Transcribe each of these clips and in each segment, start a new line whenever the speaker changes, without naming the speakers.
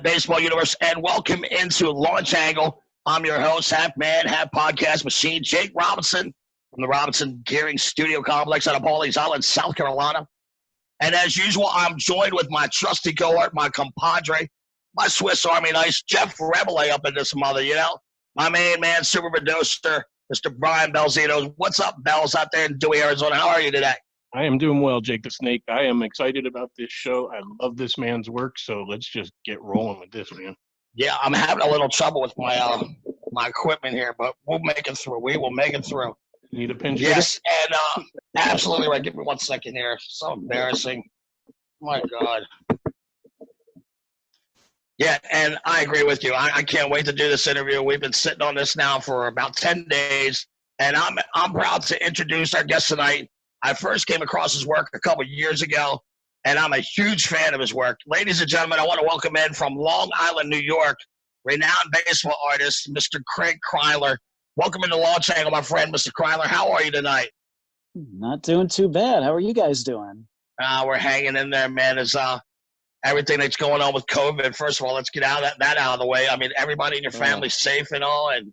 baseball universe, and welcome into Launch Angle. I'm your host, half man, half podcast machine, Jake Robinson from the Robinson Gearing Studio Complex out of Pawleys Island, South Carolina. And as usual, I'm joined with my trusty cohort, my compadre, my Swiss Army knife, Jeff Rebele up in this mother, my main man, super producer, Mr. Brian Belsito. What's up, Bells, out there in Dewey, Arizona? How are you today?
I am doing well, Jake the Snake. I am excited about this show. I love this man's work, so let's just get rolling with this, man.
Yeah, I'm having a little trouble with my my equipment here, but we'll make it through. We will make it through.
Need a pinch
Yes, and absolutely right. Give me 1 second here. So embarrassing. My God. Yeah, and I agree with you. I can't wait to do this interview. We've been sitting on this now for about 10 days, and I'm proud to introduce our guest tonight. I first came across his work a couple years ago, and I'm a huge fan of his work. Ladies and gentlemen, I want to welcome in from Long Island, New York, renowned baseball artist, Mr. Graig Kreindler. Welcome into Launch Angle, my friend, Mr. Kreindler. How are you tonight?
Not doing too bad. How are you guys doing?
We're hanging in there, man. Is everything that's going on with COVID. First of all, let's get that out of the way. I mean, everybody in your family's safe and all, and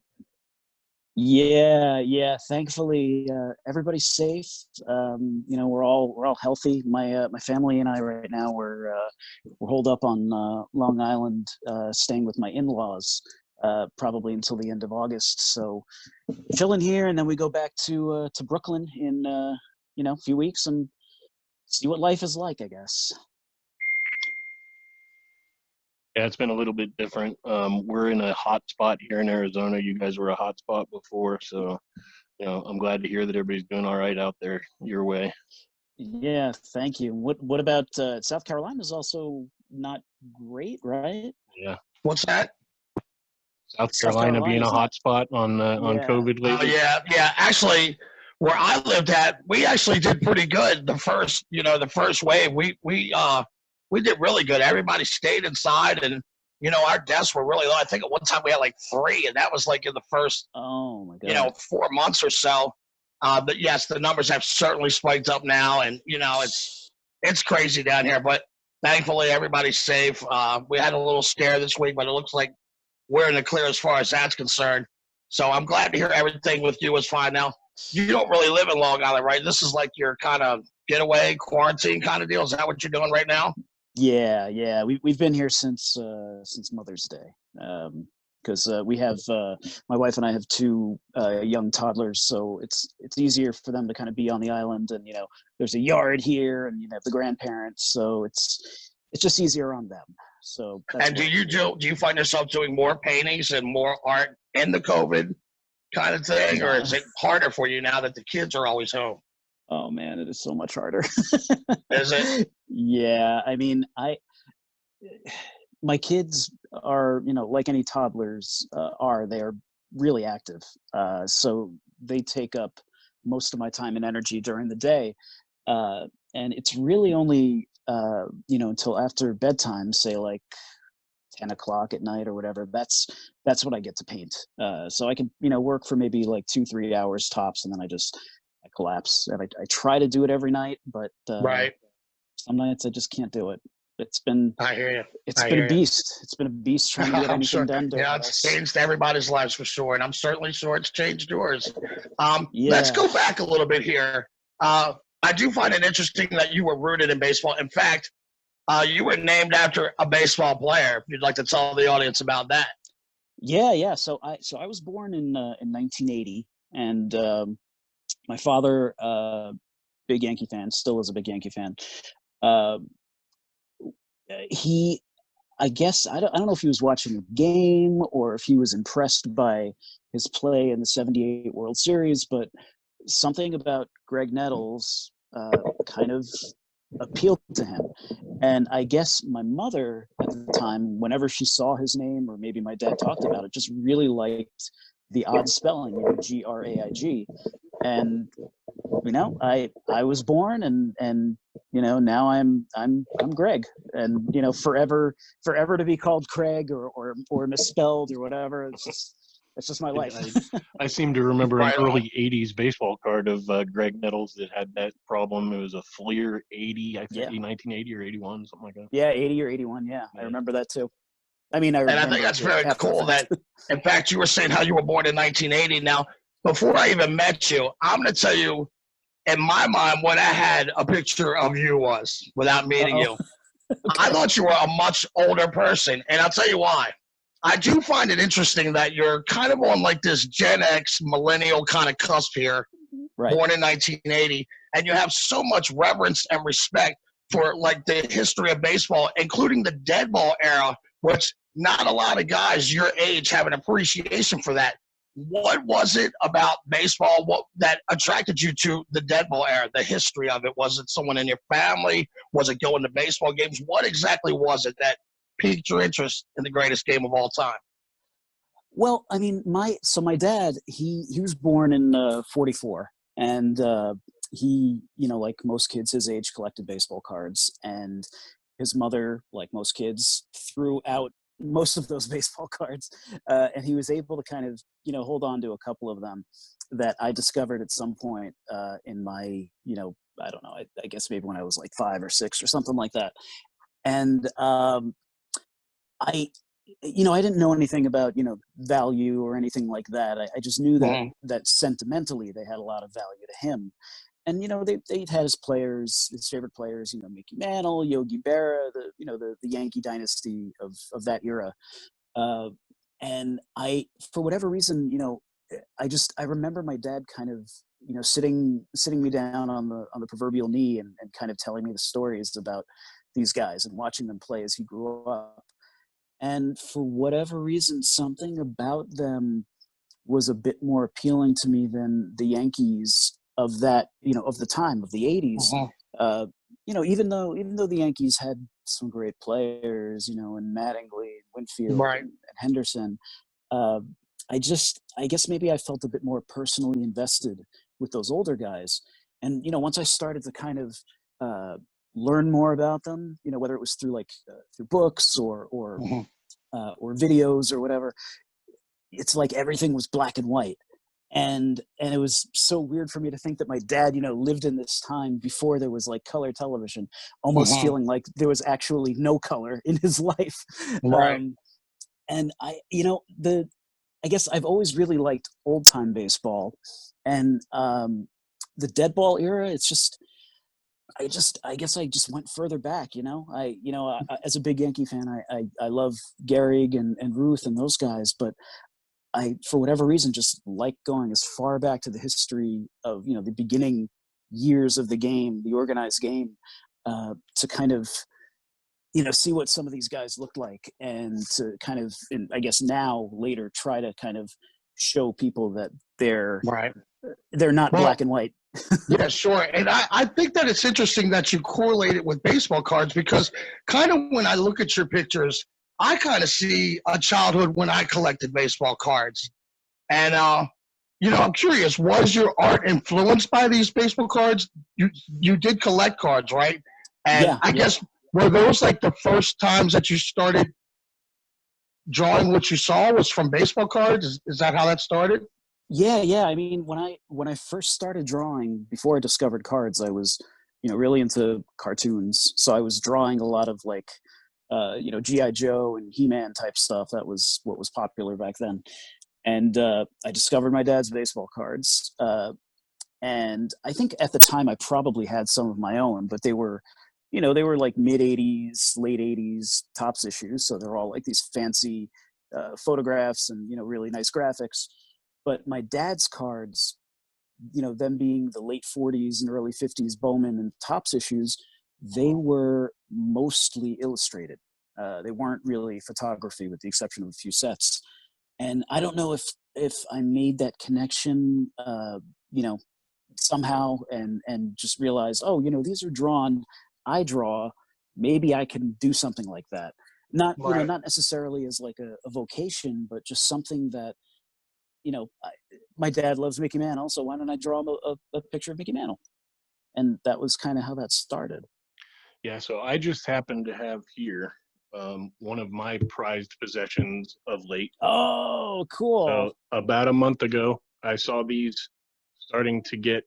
Yeah. Thankfully, everybody's safe. We're all healthy. My family and I right now we're holed up on Long Island, staying with my in-laws, probably until the end of August. So, chilling here, and then we go back to Brooklyn in a few weeks and see what life is like, I guess.
Yeah, it's been a little bit different. We're in a hot spot here in Arizona. You guys were a hot spot before, so I'm glad to hear that everybody's doing all right out there your way.
Yeah, thank you. What about South Carolina? Is also not great, right?
Yeah.
What's that?
South Carolina being a hot spot on COVID lately.
Oh yeah. Actually, where I lived at, we actually did pretty good. The first wave, we did really good. Everybody stayed inside, and our deaths were really low. I think at one time we had like 3, and that was like in the first 4 months or so. But yes, the numbers have certainly spiked up now, and it's crazy down here. But thankfully, everybody's safe. We had a little scare this week, but it looks like we're in the clear as far as that's concerned. So I'm glad to hear everything with you is fine now. You don't really live in Long Island, right? This is like your kind of getaway quarantine kind of deal. Is that what you're doing right now?
Yeah. We've been here since Mother's Day, because we have my wife and I have 2 young toddlers, so it's easier for them to kind of be on the island, and there's a yard here, and you have the grandparents, so it's just easier on them. So.
And do you find yourself doing more paintings and more art in the COVID kind of thing, or is it harder for you now that the kids are always home?
Oh man, it is so much harder.
Is it?
Yeah, I mean, my kids are, like any toddlers they are really active. So they take up most of my time and energy during the day. And it's really only, until after bedtime, say like 10 o'clock at night or whatever, that's when I get to paint. So I can, work for maybe like 2-3 hours tops, and then I collapse. And I try to do it every night, but
right.
Some nights I just can't do it. It's been
I hear you.
It's been a beast. It's been a beast trying to get anything done.
Yeah, it's changed everybody's lives for sure, and I'm certainly sure it's changed yours. Let's go back a little bit here. I do find it interesting that you were rooted in baseball. In fact, you were named after a baseball player. If you'd like to tell the audience about that.
Yeah. So I was born in 1980, and my father, big Yankee fan, still is a big Yankee fan. I guess I don't know if he was watching a game or if he was impressed by his play in the '78 World Series, but something about Graig Nettles kind of appealed to him. And I guess my mother at the time, whenever she saw his name, or maybe my dad talked about it, just really liked the odd spelling, Graig. And I was born, and now I'm Graig, and forever to be called Craig or misspelled or whatever. It's just my life.
I seem to remember an early '80s baseball card of Graig Nettles that had that problem. It was a Fleer 80, I think, 1980 or '81, something like that.
Yeah, 80 or '81. Yeah, I remember that too. I mean, I
And I
remember
think that's
it
very
after the
cool
fact.
that, in fact, you were saying how you were born in 1980. Now, before I even met you, I'm going to tell you, in my mind, what I had a picture of you was without meeting
Uh-oh.
you. I thought you were a much older person, and I'll tell you why. I do find it interesting that you're kind of on like this Gen X millennial kind of cusp here,
Right.
born in 1980, and you have so much reverence and respect for like the history of baseball, including the dead ball era, which not a lot of guys your age have an appreciation for that. What was it about baseball that attracted you to the dead ball era, the history of it? Was it someone in your family? Was it going to baseball games? What exactly was it that piqued your interest in the greatest game of all time?
Well, I mean, my dad, he was born in 44, and he, like most kids his age, collected baseball cards, and his mother, like most kids, threw out most of those baseball cards, and he was able to kind of, hold on to a couple of them that I discovered at some point in my, I don't know, I guess maybe when I was like 5 or 6 or something like that. And I I didn't know anything about, value or anything like that. I just knew that
Mhm.
that sentimentally they had a lot of value to him. And they'd had his players, his favorite players, Mickey Mantle, Yogi Berra, the Yankee dynasty of that era. Uh, and for whatever reason, I remember my dad kind of, sitting me down on the proverbial knee and kind of telling me the stories about these guys and watching them play as he grew up. And for whatever reason, something about them was a bit more appealing to me than the Yankees of that, of the time of the 80s.
Mhm.
Uh, even though the Yankees had some great players, and Mattingly and Winfield
Right.
and Henderson, uh, I guess maybe I felt a bit more personally invested with those older guys. And, once I started to kind of learn more about them, whether it was through through books
Mhm.
or videos or whatever, it's like everything was black and white. And it was so weird for me to think that my dad, lived in this time before there was like color television, almost
Mhm.
feeling like there was actually no color in his life.
Right.
And I guess I've always really liked old time baseball, and the dead ball era. It's just I guess I just went further back. As a big Yankee fan, I love Gehrig and Ruth and those guys, but I, for whatever reason, just like going as far back to the history of, the beginning years of the game, the organized game, to kind of, see what some of these guys looked like, and to kind of, and I guess now later, try to kind of show people that
Right.
they're not black
Well,
and white.
yeah, sure. And I think that it's interesting that you correlate it with baseball cards because kind of when I look at your pictures, I kind of see a childhood when I collected baseball cards. And, I'm curious, was your art influenced by these baseball cards? You did collect cards, right? And
Yeah,
I
yeah.
guess, were those like the first times that you started drawing what you saw was from baseball cards? Is that how that started?
Yeah. I mean, when I first started drawing, before I discovered cards, I was, really into cartoons. So I was drawing a lot of like, GI Joe and He-Man type stuff. That was what was popular back then. And I discovered my dad's baseball cards. And I think at the time I probably had some of my own, but they were like mid '80s, late '80s tops issues. So they're all like these fancy photographs and really nice graphics. But my dad's cards, them being the late '40s and early '50s Bowman and tops issues, they were mostly illustrated. They weren't really photography, with the exception of a few sets. And I don't know if I made that connection, you know, somehow, and just realized, oh, these are drawn. I draw. Maybe I can do something like that.
Right.
Not necessarily as like a vocation, but just something that you know. I, my dad loves Mickey Mantle, so why don't I draw him a picture of Mickey Mantle? And that was kind of how that started.
Yeah, so I just happen to have here one of my prized possessions of late.
Oh, cool.
So about a month ago, I saw these starting to get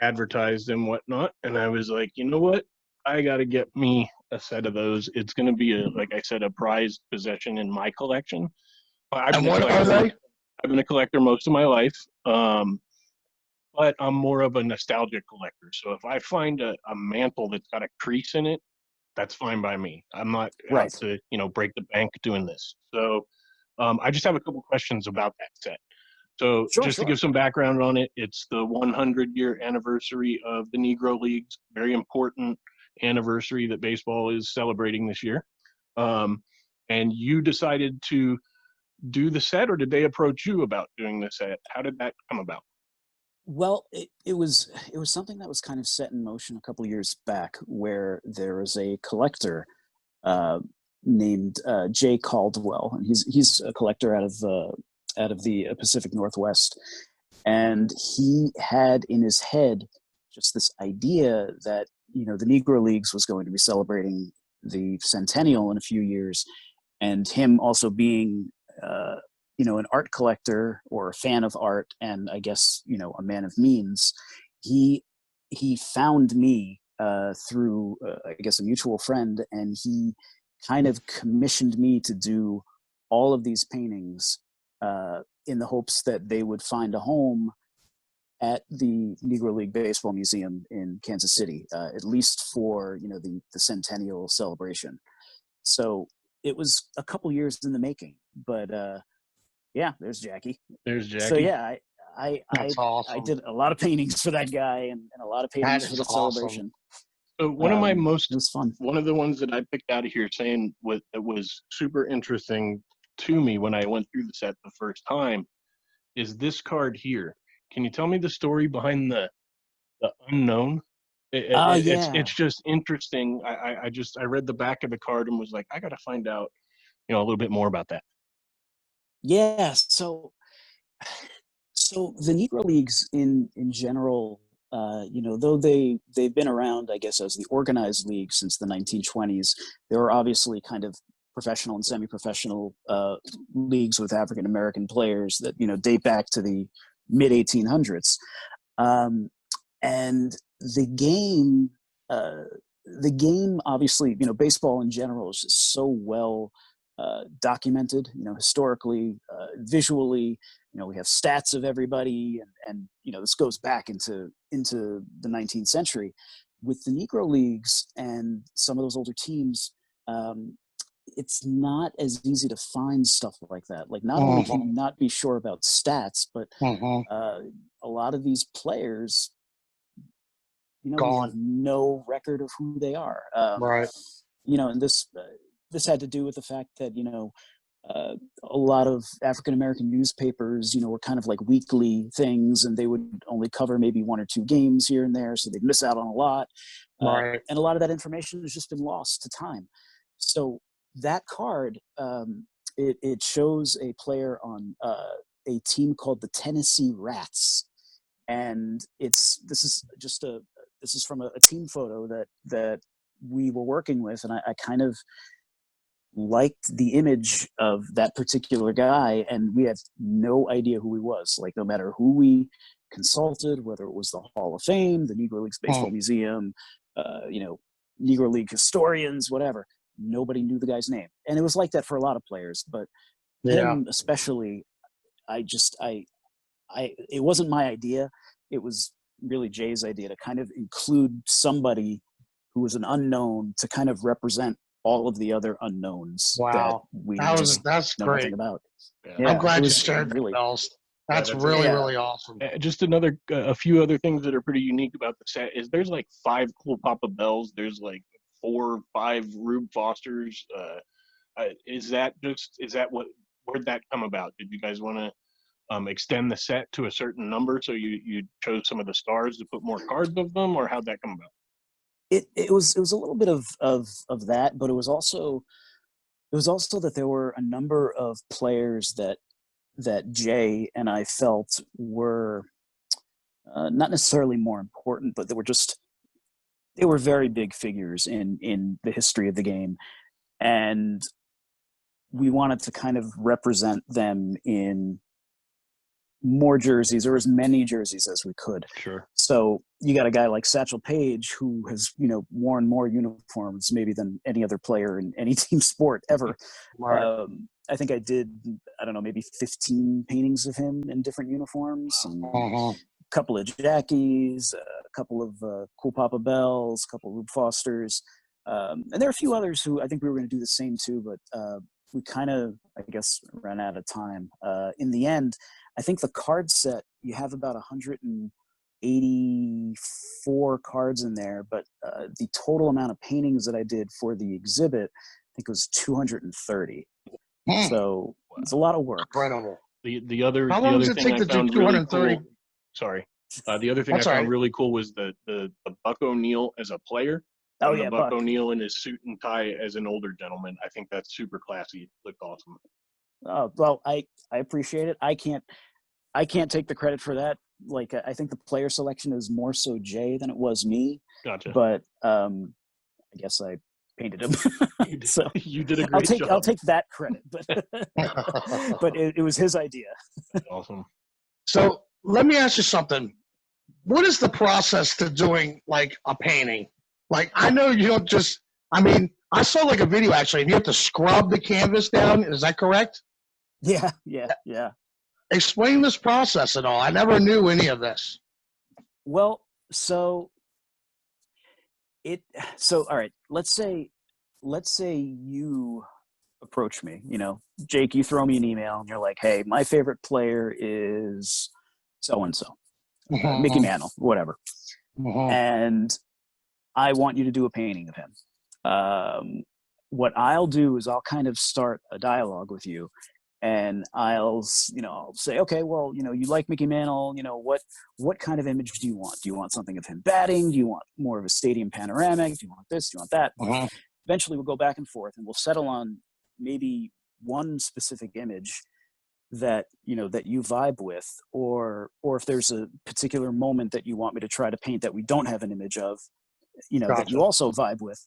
advertised and whatnot, and I was like, you know what? I got to get me a set of those. It's going to be like I said, a prized possession in my collection.
And what are they?
I've been a collector most of my life, but I'm more of a nostalgic collector. So if I find a mantle that's got a crease in it, that's fine by me. I'm not out to break the bank doing this. So I just have a couple questions about that set. So just to give some background on it, it's the 100-year anniversary of the Negro Leagues. Very important anniversary that baseball is celebrating this year. And you decided to do the set, or did they approach you about doing the set? How did that come about?
Well, it was something that was kind of set in motion a couple of years back, where there was a collector named Jay Caldwell, and he's a collector out of the Pacific Northwest, and he had in his head just this idea that the Negro Leagues was going to be celebrating the centennial in a few years, and him also being an art collector or a fan of art, and I guess a man of means, he found me through I guess a mutual friend, and he kind of commissioned me to do all of these paintings in the hopes that they would find a home at the Negro League Baseball Museum in Kansas City, at least for the centennial celebration. So it was a couple years in the making, but yeah, there's Jackie.
There's Jackie.
So yeah,
That's awesome.
I did a lot of paintings for that guy and a lot of paintings for the celebration.
So one of my
it was fun.
One of the ones that I picked out of here saying that was super interesting to me when I went through the set the first time is this card here. Can you tell me the story behind the unknown? It's just interesting. I read the back of the card and was like, I got to find out, a little bit more about that.
Yeah. So the Negro Leagues in general, though they've been around, I guess, as the organized league since the 1920s, there were obviously kind of professional and semi-professional leagues with African American players that date back to the mid 1800s, and the game obviously, baseball in general is just so well documented, historically, visually. We have stats of everybody, and this goes back into the 19th century. With the Negro Leagues and some of those older teams, it's not as easy to find stuff like that. Like, not only can you not be sure about stats, but a lot of these players, we have no record of who they are.
Right.
And this had to do with the fact that a lot of African American newspapers, were kind of like weekly things, and they would only cover maybe one or two games here and there, so they'd miss out on a lot.
Right.
And a lot of that information has just been lost to time. So that card, it shows a player on a team called the Tennessee Rats, and this is from a team photo that we were working with, and I kind of liked the image of that particular guy, and we had no idea who he was. Like, no matter who we consulted, whether it was the Hall of Fame, the Negro Leagues Baseball Museum, Negro League historians, whatever, nobody knew the guy's name. And it was like that for a lot of players, but him especially, it wasn't my idea. It was really Jay's idea to kind of include somebody who was an unknown to kind of represent all of the other unknowns that we
that's
know
great.
nothing about.
Yeah, I'm glad you shared that, Bells. That's really awesome.
Just a few other things that are pretty unique about the set is there's like 5 cool Papa Bells. There's like 4 or 5 Rube Fosters. Where'd that come about? Did you guys want to extend the set to a certain number, so you chose some of the stars to put more cards of them, or how'd that come about?
It was a little bit of that, but it was also that there were a number of players that Jay and I felt were not necessarily more important, but they were very big figures in the history of the game, and we wanted to kind of represent them in more jerseys or as many jerseys as we could.
Sure.
So you got a guy like Satchel Paige who has, worn more uniforms maybe than any other player in any team sport ever.
Right.
I think I did, I don't know, maybe 15 paintings of him in different uniforms, and a couple of Jackies, a couple of Cool Papa Bells, a couple of Rube Fosters. And there are a few others who I think we were going to do the same too, but we kind of, I guess, ran out of time. In the end, I think the card set, you have about 184 cards in there, but the total amount of paintings that I did for the exhibit, I think it was 230. So it's a lot of work.
Incredible.
The other
How long does
thing
it take
I
to do
found really
230?
cool. Sorry. The other thing
That's
I
all
found
right.
really cool was the Buck O'Neill as a player.
Oh,
And
yeah,
the Buck
Buck.
O'Neill in his suit and tie as an older gentleman. I think that's super classy. It looked awesome.
Well, I appreciate it. I can't take the credit for that. Like, I think the player selection is more so Jay than it was me.
Gotcha.
But I guess I painted him. So
You did a great job.
I'll take that credit, but but it was his idea.
Awesome.
So let me ask you something. What is the process to doing like a painting? Like, I know you don't just, I mean, I saw like a video actually, and you have to scrub the canvas down. Is that correct?
Yeah.
Explain this process at all. I never knew any of this.
Well, so all right, let's say you approach me, Jake, you throw me an email and you're like, hey, my favorite player is so-and-so, Mickey Mantle, whatever. And I want you to do a painting of him. What I'll do is I'll kind of start a dialogue with you, and I'll say, okay, well, you like Mickey Mantle, what kind of image do you want? Do you want something of him batting? Do you want more of a stadium panoramic? Do you want this? Do you want that? Eventually we'll go back and forth and we'll settle on maybe one specific image that that you vibe with, or if there's a particular moment that you want me to try to paint that we don't have an image of,
Gotcha.
that you also vibe with.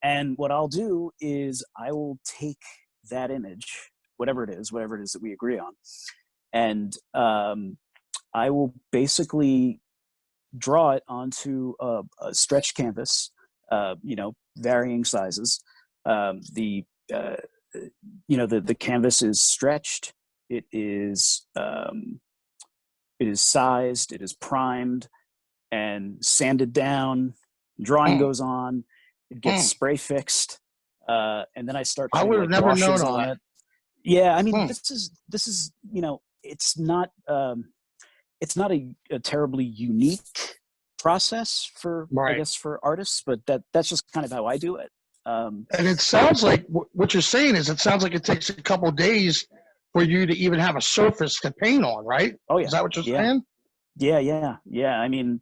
And what I'll do is I will take that image, whatever it is that we agree on, and I will basically draw it onto a stretched canvas, varying sizes. The canvas is stretched. It is sized. It is primed and sanded down. Drawing goes on. It gets spray fixed, and then I start.
I would have never known all that.
It. Yeah, I mean, this is it's not a terribly unique process for I guess for artists, but that's just kind of how I do it.
And it sounds like what you're saying is it sounds like it takes a couple of days for you to even have a surface to paint on, right?
Oh yeah,
is that what you're saying?
Yeah. I mean,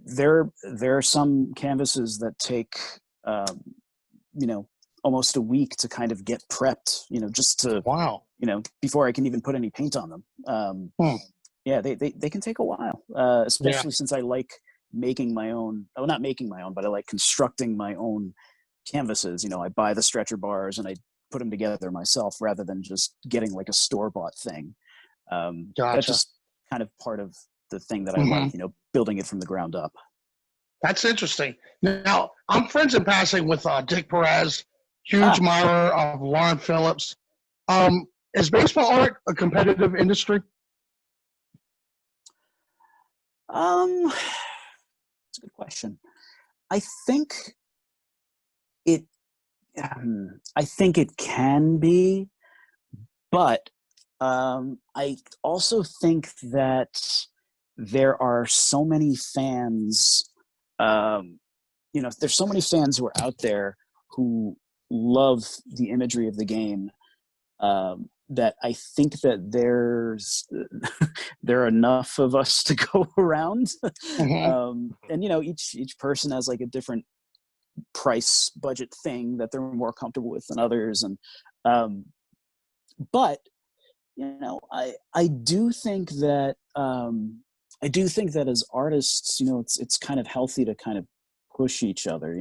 there are some canvases that take almost a week to kind of get prepped, just to before I can even put any paint on them. Yeah, they can take a while, especially since I like making my own. Well, not making my own, but I like constructing my own canvases. I buy the stretcher bars and I put them together myself rather than just getting like a store-bought thing. That's just kind of part of the thing that I like, building it from the ground up.
That's interesting. Now, I'm friends in passing with Dick Perez, huge admirer of Lauren Phillips. Is baseball art a competitive industry?
That's a good question. I think it can be, but I also think that there are so many fans, there's so many fans who are out there who love the imagery of the game, that I think that there are enough of us to go around. And each person has like a different price budget thing that they're more comfortable with than others, and but I do think that as artists, it's kind of healthy to kind of push each other,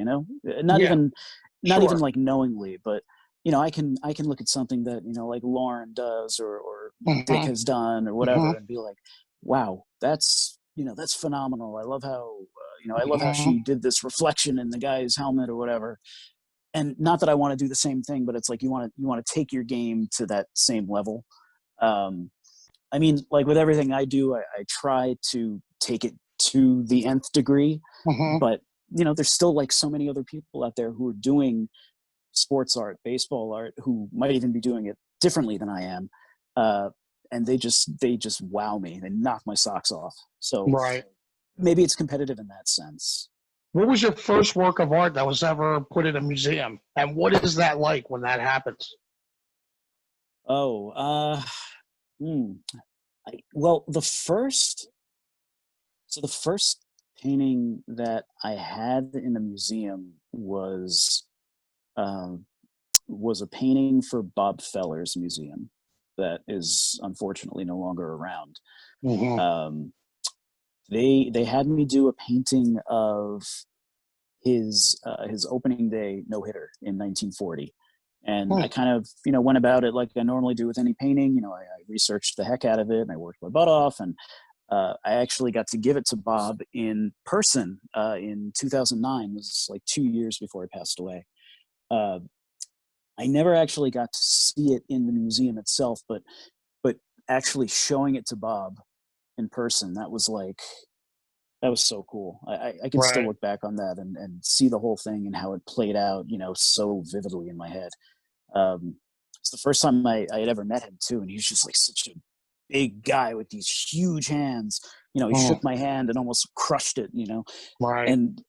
not even like knowingly, but I can look at something that like Lauren does, or Dick has done or whatever,
Mhm.
and be like, wow, that's that's phenomenal. I love how I love how
Mhm.
she did this reflection in the guy's helmet or whatever. And not that I want to do the same thing, but it's like you want to take your game to that same level. Um, I mean, like with everything I do, I try to take it to the nth degree,
Mhm.
but there's still like so many other people out there who are doing sports art, baseball art, who might even be doing it differently than I am. Uh, and they just wow me. They knock my socks off. So
Right.
maybe it's competitive in that sense.
What was your first work of art that was ever put in a museum? And what is that like when that happens?
Oh, hmm. Well, the first painting that I had in a museum um, was a painting for Bob Feller's museum that is unfortunately no longer around.
Mhm.
Um, they had me do a painting of his opening day no hitter in 1940, and
Hmm.
I kind of went about it like I normally do with any painting. I researched the heck out of it and I worked my butt off, and I actually got to give it to Bob in person in 2009. It was like 2 years before he passed away. Uh, I never actually got to see it in the museum itself, but actually showing it to Bob in person, that was so cool. I can still
Right.
look back on that and see the whole thing and how it played out, so vividly in my head. It's the first time I had ever met him too, and he was just like such a big guy with these huge hands. He
Mhm.
shook my hand and almost crushed it.
Right.
And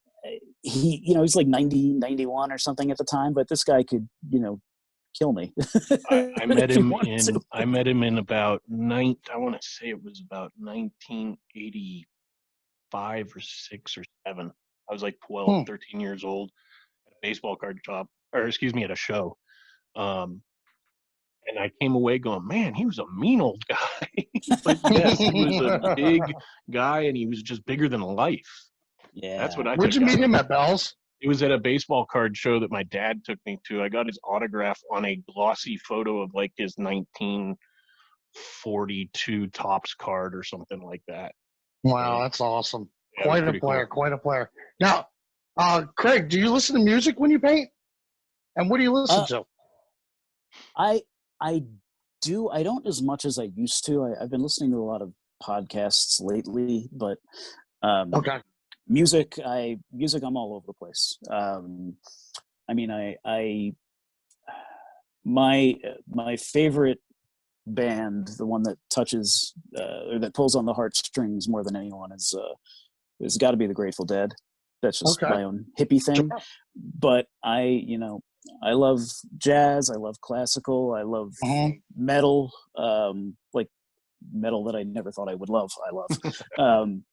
he's like 90, 91 or something at the time, but this guy could, kill me
I met
if he
him
wanted to.
in about I want to say it was about 1985 or 6 or 7. I was like 12,
Hmm.
13 years old at a baseball card shop, or excuse me, at a show. Um, and I came away going, man, he was a mean old guy. But yes, he was a big guy and he was just bigger than life. That's what
Yeah.
I
Where'd
took
you
out
meet
of
him
it.
at, Bells?
It was at a baseball card show that my dad took me to. I got his autograph on a glossy photo of like his 1942 Topps card or something like that.
Wow,
So
that's awesome.
yeah, it was
Quite a
pretty
player,
cool.
quite a player. Now, Craig, do you listen to music when you paint? And what do you listen
Uh,
to?
I I do. I don't as much as I used to. I've been listening to a lot of podcasts lately, but um,
Okay.
music, I'm all over the place. I mean, my favorite band, the one that touches or that pulls on the heartstrings more than anyone, is got to be the Grateful Dead. That's just
Okay.
my own hippie thing.
Sure.
But I love jazz. I love classical. I love
Mhm.
metal. Like metal that I never thought I would love. I love um,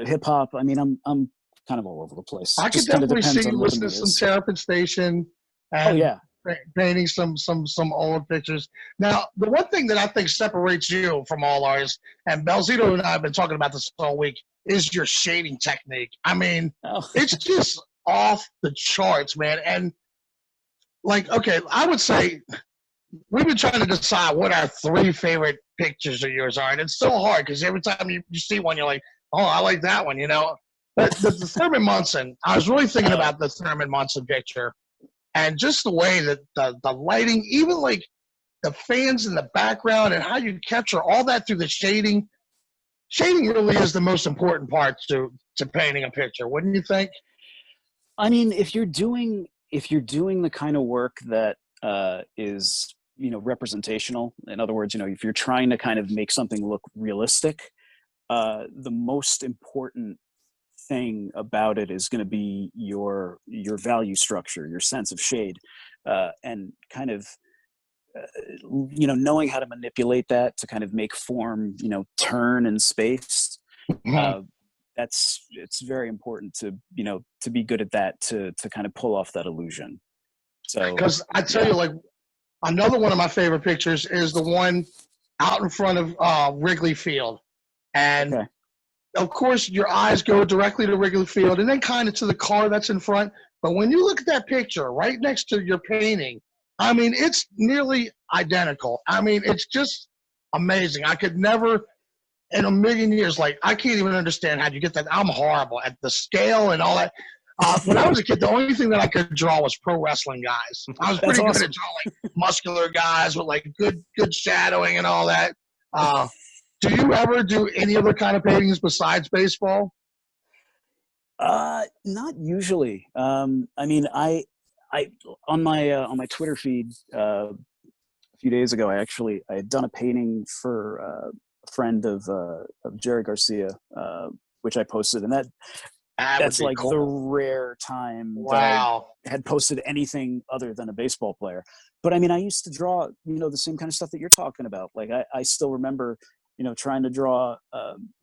hip hop. I mean, I'm kind of all over the place.
I could
Just kind of
definitely
depends
see
on
you
what the
listening
mood
to some
is.
Terrapin Station
Oh
and
yeah.
painting some old pictures. Now, the one thing that I think separates you from all ours, and Belsito and I have been talking about this all week, is your shading technique. I mean,
Oh.
it's just off the charts, man. And like, okay, I would say we've been trying to decide what our three favorite pictures of yours are, and it's so hard because every time you see one, you're like, oh, I like that one, But the Thurman Munson, I was really thinking
Oh.
about the Thurman Munson picture, and just the way that the lighting, even like the fans in the background, and how you capture all that through the shading. Shading really is the most important part to painting a picture, wouldn't you think?
I mean, if you're doing the kind of work that is representational, in other words, if you're trying to kind of make something look realistic, the most important thing about it is going to be your value structure, your sense of shade, and kind of knowing how to manipulate that to kind of make form turn in space. Uh, it's very important to be good at that to kind of pull off that illusion. So
Because I tell
yeah.
you, like another one of my favorite pictures is the one out in front of Wrigley Field, and
Okay.
of course, your eyes go directly to Wrigley Field and then kind of to the car that's in front. But when you look at that picture right next to your painting, I mean, it's nearly identical. I mean, it's just amazing. I could never in a million years, like, I can't even understand how you get that. I'm horrible at the scale and all that. When I was a kid, the only thing that I could draw was pro wrestling guys. I was
That's
pretty good
awesome.
at drawing muscular guys with like good shadowing and all that. Do you ever do any other kind of paintings besides baseball?
Not usually. I mean, I on my Twitter feed a few days ago, I had done a painting for a friend of Jerry Garcia, which I posted, and that's like
cool.
the rare time
Wow.
that I had posted anything other than a baseball player. But I mean, I used to draw, the same kind of stuff that you're talking about. Like I still remember, trying to draw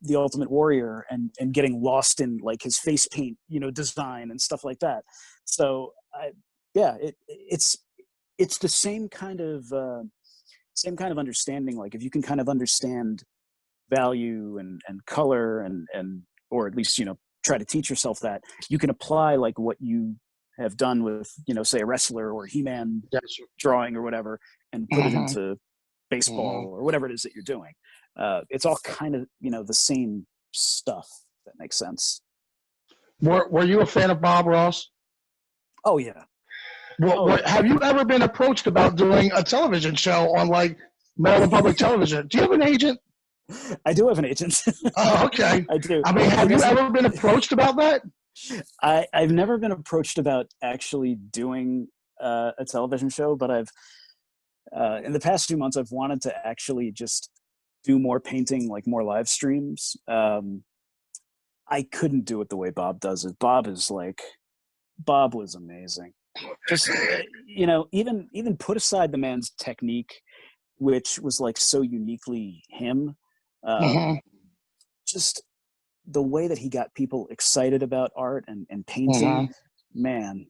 the Ultimate Warrior and getting lost in like his face paint, design and stuff like that. So it's the same kind of understanding. Like if you can kind of understand value and color and or at least try to teach yourself that, you can apply like what you have done with say a wrestler or He-Man drawing or whatever, and put it into baseball or whatever it is that you're doing. It's all kind of the same stuff. If that makes sense.
Were you a fan of Bob Ross?
Oh yeah.
Have you ever been approached about doing a television show on like Maryland Public Television? Do you have an agent?
I do have an agent.
Oh, okay.
I do.
I mean, have you ever been approached about that?
I've never been approached about actually doing a television show, but I've in the past few months I've wanted to actually just do more painting, like more live streams. I couldn't do it the way Bob does it. Bob was amazing. Just even put aside the man's technique, which was like so uniquely him. Just the way that he got people excited about art and painting, man,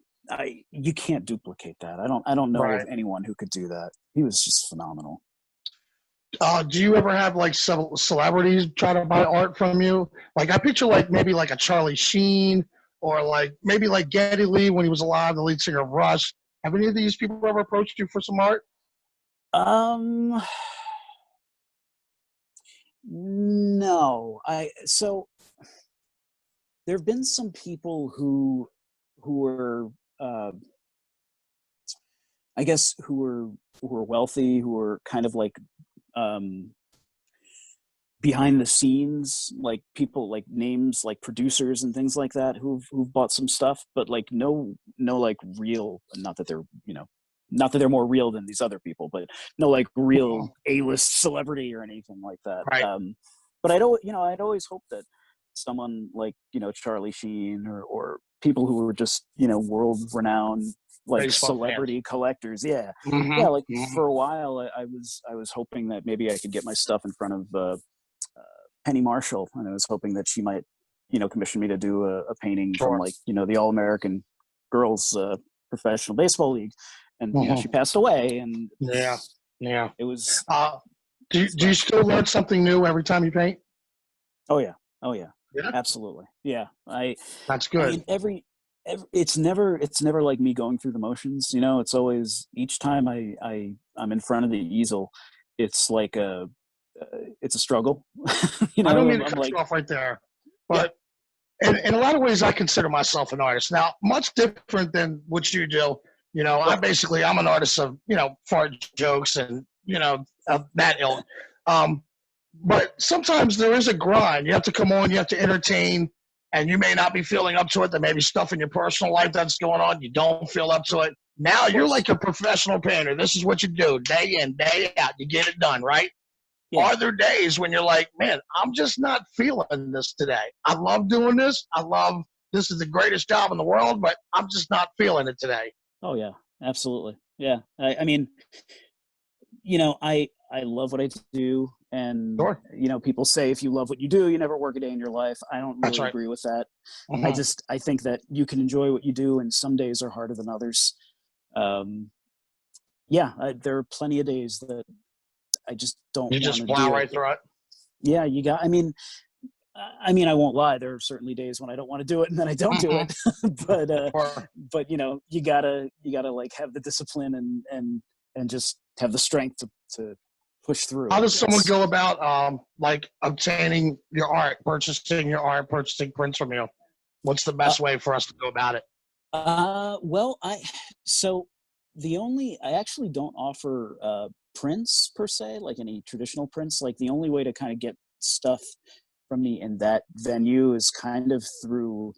you can't duplicate that. I don't know of anyone who could do that. He was just phenomenal.
Do you ever have like some celebrities try to buy art from you? Like I picture like maybe like a Charlie Sheen or like maybe like Geddy Lee when he was alive, the lead singer of Rush. Have any of these people ever approached you for some art?
No. So there have been some people who were I guess who were wealthy, who were kind of like behind the scenes, like people like names like producers and things like that who've bought some stuff, but like no like real, not that they're more real than these other people, but no like real A-list celebrity or anything like that.
Right.
But I'd always hope that someone like Charlie Sheen or people who were just world renowned like
baseball
celebrity
fans.
Collectors, for a while I was hoping that maybe I could get my stuff in front of Penny Marshall, and I was hoping that she might commission me to do a painting from like the All-American Girls Professional Baseball League, and she passed away, and it was
do you still learn something new every time you paint?
Oh yeah, absolutely, yeah.
That's good.
I mean, every it's never like me going through the motions. It's always, each time I'm in front of the easel, it's like it's a struggle.
I don't mean to cut you off right there, but in a lot of ways I consider myself an artist. Now, much different than what you do. I'm an artist of fart jokes and of that ilk. But sometimes there is a grind. You have to come on, you have to entertain, and you may not be feeling up to it. There may be stuff in your personal life that's going on. You don't feel up to it. Now you're like a professional painter. This is what you do day in, day out. You get it done, right? Yeah. Are there days when you're like, man, I'm just not feeling this today? I love doing this. This is the greatest job in the world, but I'm just not feeling it today.
Oh, yeah, absolutely. Yeah. I mean, I love what I do. And, people say if you love what you do, you never work a day in your life. I don't really agree with that. I think that you can enjoy what you do, and some days are harder than others. There are plenty of days that I just don't.
You just plow right through it.
Yeah, I mean, I won't lie. There are certainly days when I don't want to do it, and then I don't do it. but you gotta like have the discipline and just have the strength to push through.
How does someone go about like obtaining your art, purchasing your art, purchasing prints from you? What's the best way for us to go about it?
Well, I actually don't offer prints per se, like any traditional prints. Like the only way to kind of get stuff from me in that venue is kind of through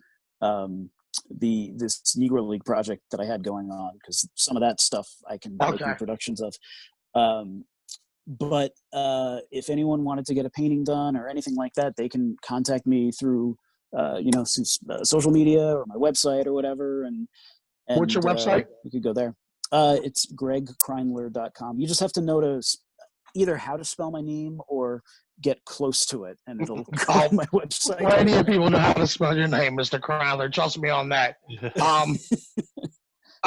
this Negro League project that I had going on, because some of that stuff I can make reproductions of. But if anyone wanted to get a painting done or anything like that, they can contact me through social media or my website or whatever. And
what's your website?
You could go there. It's greigkreindler.com. You just have to know either how to spell my name or get close to it, and it'll go to my website.
Plenty of people know how to spell your name, Mr. Kreindler. Trust me on that.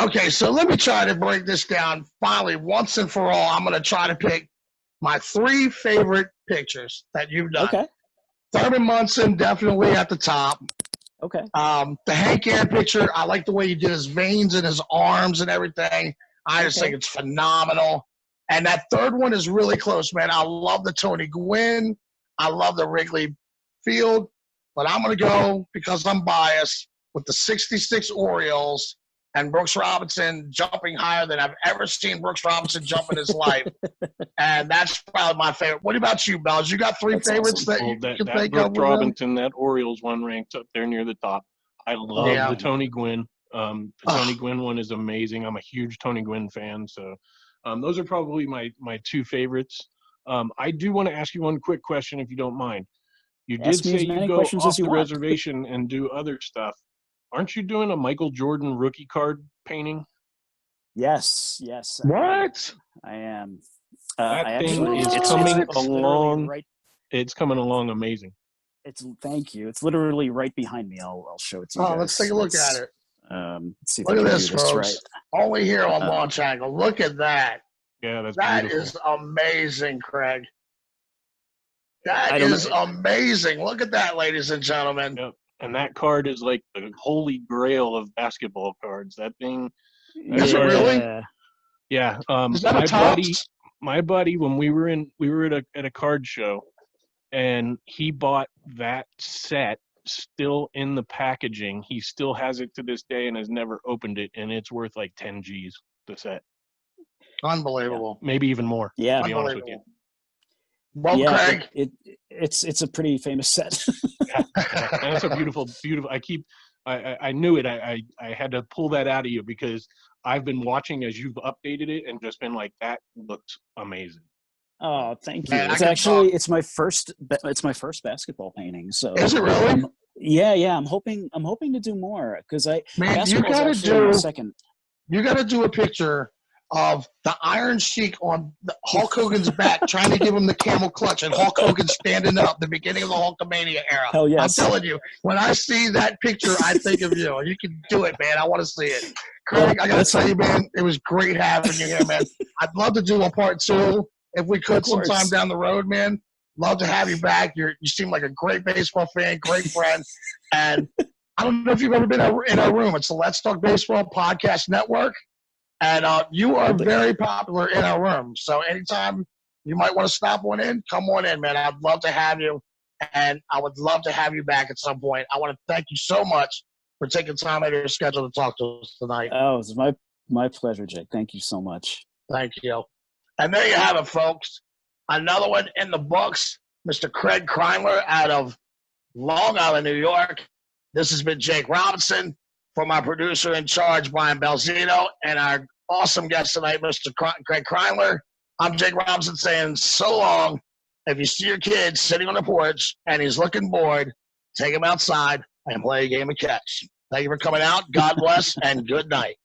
Okay, so let me try to break this down. Finally, once and for all, I'm going to try to pick my 3 favorite pictures that you've done.
Okay.
Thurman Munson, definitely at the top.
Okay.
The Hank Aaron picture, I like the way you did his veins and his arms and everything. I just think it's phenomenal. And that third one is really close, man. I love the Tony Gwynn. I love the Wrigley Field. But I'm going to go, because I'm biased, with the 66 Orioles and Brooks Robinson jumping higher than I've ever seen Brooks Robinson jump in his life. And that's probably my favorite. What about you, Bells? You got 3 favorites
awesome.
that you can think
Brooks
of?
Robinson, that Orioles one ranks up there near the top. I love the Tony Gwynn. The Tony Gwynn one is amazing. I'm a huge Tony Gwynn fan, so those are probably my 2 favorites. I do want to ask you one quick question, if you don't mind. You did say you go off the reservation and do other stuff. Aren't you doing a Michael Jordan rookie card painting?
Yes.
What?
I am.
That thing is coming along. It's coming along amazing.
Thank you. It's literally right behind me. I'll show it to you guys.
Let's take a look at it.
Let's see if
Look
I
at
can
this,
do this
folks.
right.
Only here on Launch Angle. Look at that.
Yeah, that's
that
beautiful.
is amazing, Craig. That is amazing. Look at that, ladies and gentlemen.
Yep. And that card is like the holy grail of basketball cards. That thing.
Is it really?
Yeah.
Is that
my buddy, when we were at a card show, and he bought that set still in the packaging. He still has it to this day and has never opened it, and it's worth like 10 G's, the set.
Unbelievable.
Yeah, maybe even more.
Yeah.
To be honest with you.
Well,
yeah,
Craig,
it's a pretty famous set.
And it's a beautiful. I knew it. I had to pull that out of you, because I've been watching as you've updated it and just been like, that looks amazing.
Oh, thank you.
Man,
it's my first basketball painting. So
is it really?
Yeah. I'm hoping to do more, because
you gotta do
second.
You got to do a picture of the Iron Sheik on Hulk Hogan's back, trying to give him the camel clutch, and Hulk Hogan standing up, the beginning of the Hulkamania era.
Hell yes.
I'm telling you, when I see that picture, I think of you. You can do it, man. I want to see it. Craig, I got to tell you, man, it was great having you here, man. I'd love to do a part 2 if we could sometime down the road, man. Love to have you back. You seem like a great baseball fan, great friend. And I don't know if you've ever been in our room. It's the Let's Talk Baseball Podcast Network. And you are very popular in our room. So anytime you might want to stop one in, come on in, man. I'd love to have you. And I would love to have you back at some point. I want to thank you so much for taking time out of your schedule to talk to us tonight.
Oh, it's my pleasure, Jake. Thank you so much.
Thank you. And there you have it, folks. Another one in the books, Mr. Craig Kreindler out of Long Island, New York. This has been Jake Robinson, for my producer in charge, Brian Belsito, and our awesome guest tonight, Mr. Craig Kreindler. I'm Jake Robinson saying so long. If you see your kid sitting on the porch and he's looking bored, take him outside and play a game of catch. Thank you for coming out. God bless and good night.